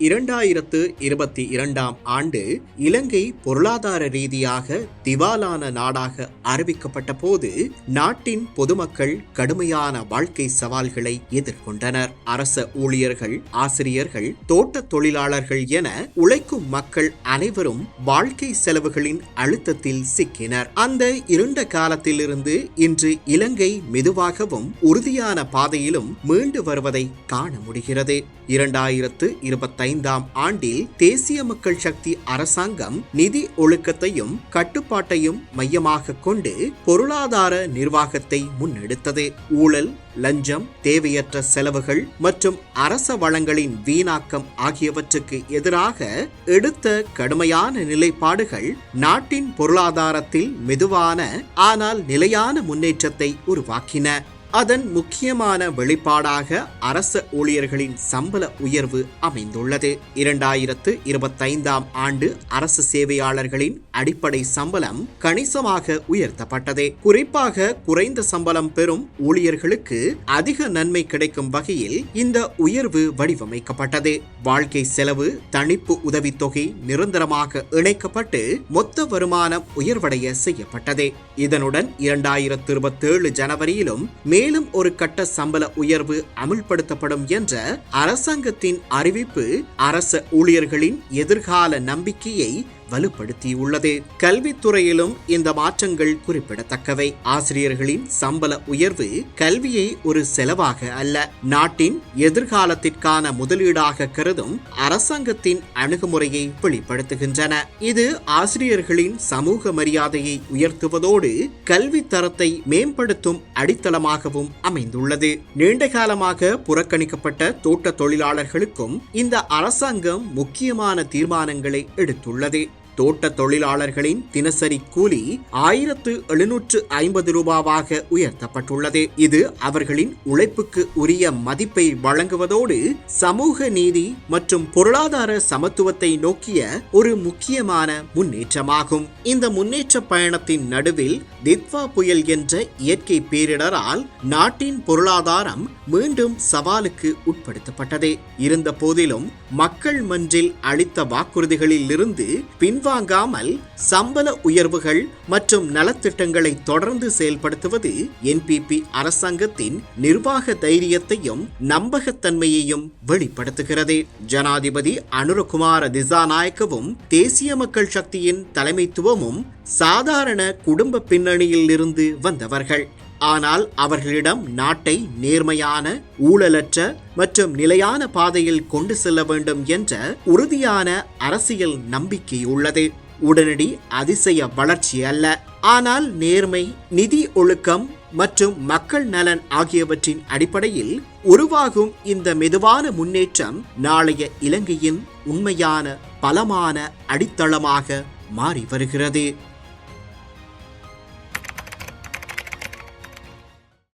2022 ஆண்டு இலங்கை பொருளாதார ரீதியாக திவாலான நாடாக அறிவிக்கப்பட்ட போது நாட்டின் பொதுமக்கள் கடுமையான வாழ்க்கை சவால்களை எதிர்கொண்டனர். அரச ஊழியர்கள், ஆசிரியர்கள், தோட்ட தொழிலாளர்கள் என உழைக்கும் மக்கள் அனைவரும் வாழ்க்கை செலவுகளின் அழுத்தத்தில் சிக்கினர். அந்த இருண்ட காலத்திலிருந்து இன்று இலங்கை மெதுவாகவும் உறுதியான பாதையிலும் மீண்டு வருவதை காண முடிகிறது. 2025 ஆண்டில் தேசிய மக்கள் சக்தி அரசாங்கம் நிதி ஒழுக்கத்தையும் கட்டுப்பாட்டையும் மையமாக கொண்டு பொருளாதார நிர்வாகத்தை முன்னெடுத்தது. ஊழல், லஞ்சம், தேவையற்ற செலவுகள் மற்றும் அரச வளங்களின் வீணாக்கம் ஆகியவற்றுக்கு எதிராக எடுத்த கடுமையான நிலைப்பாடுகள் நாட்டின் பொருளாதாரத்தில் மெதுவான ஆனால் நிலையான முன்னேற்றத்தை உருவாக்கின. அதன் முக்கியமான வெளிப்பாடாக அரச ஊழியர்களின் சம்பள உயர்வு அமைந்துள்ளது. 2025 ஆண்டு அரசு சேவையாளர்களின் அடிப்படை சம்பளம் கணிசமாக உயர்த்தப்பட்டது. குறிப்பாக குறைந்த சம்பளம் பெறும் ஊழியர்களுக்கு அதிக நன்மை கிடைக்கும் வகையில் இந்த உயர்வு வடிவமைக்கப்பட்டது. வாழ்க்கை செலவு தணிப்பு உதவித்தொகை நிரந்தரமாக இணைக்கப்பட்டு மொத்த வருமானம் உயர்வடைய செய்யப்பட்டது. இதனுடன் 2027 ஜனவரியிலும் மேலும் ஒரு கட்ட சம்பள உயர்வு அமுல்படுத்தப்படும் என்ற அரசாங்கத்தின் அறிவிப்பு அரச ஊழியர்களின் எதிர்கால நம்பிக்கையை வலுப்படுத்தியுள்ளது. கல்வித்துறையிலும் இந்த மாற்றங்கள் குறிப்பிடத்தக்கவை. ஆசிரியர்களின் சம்பள உயர்வு கல்வியை ஒரு செலவாக அல்ல, நாட்டின் எதிர்காலத்திற்கான முதலீடாக கருதும் அரசாங்கத்தின் அணுகுமுறையை வெளிப்படுத்துகின்றன. இது ஆசிரியர்களின் சமூக மரியாதையை உயர்த்துவதோடு கல்வி தரத்தை மேம்படுத்தும் அடித்தளமாகவும் அமைந்துள்ளது. நீண்ட காலமாக புறக்கணிக்கப்பட்ட தோட்ட தொழிலாளர்களுக்கும் இந்த அரசாங்கம் முக்கியமான தீர்மானங்களை எடுத்துள்ளது. தோட்ட தொழிலாளர்களின் தினசரி கூலி 1750 ரூபாவாக உயர்த்தப்பட்டுள்ளது. இது அவர்களின் உழைப்புக்கு உரிய மதிப்பை வழங்குவதோடு சமூக நீதி மற்றும் பொருளாதார சமத்துவத்தை நோக்கிய ஒரு முக்கியமான முன்னேற்றமாகும். இந்த முன்னேற்ற பயணத்தின் நடுவில் தித்வா புயல் என்ற இயற்கை பேரிடரால் நாட்டின் பொருளாதாரம் மீண்டும் சவாலுக்கு உட்படுத்தப்பட்டது. இருந்த போதிலும் மக்கள் மன்றில் அளித்த வாக்குறுதிகளில் இருந்து பின்வாங்காமல் சம்பள உயர்வுகள் மற்றும் நலத்திட்டங்களை தொடர்ந்து செயல்படுத்துவது என்பிபி அரசாங்கத்தின் நிர்வாக தைரியத்தையும் நம்பகத்தன்மையையும் வெளிப்படுத்துகிறது. ஜனாதிபதி அனுரகுமார திசாநாயக்கவும் தேசிய மக்கள் சக்தியின் தலைமைத்துவமும் சாதாரண குடும்ப பின்னணியில் இருந்து வந்தவர்கள். ஆனால் அவர்களிடம் நாட்டை நேர்மையான, ஊழலற்ற மற்றும் நிலையான பாதையில் கொண்டு செல்ல வேண்டும் என்ற உறுதியான அரசியல் நம்பிக்கை உள்ளது. உடனடி அதிசய வளர்ச்சி அல்ல, ஆனால் நேர்மை, நிதி ஒழுக்கம் மற்றும் மக்கள் நலன் ஆகியவற்றின் அடிப்படையில் உருவாகும் இந்த மெதுவான முன்னேற்றம் நாளைய இலங்கையின் உண்மையான பலமான அடித்தளமாக மாறி வருகிறது.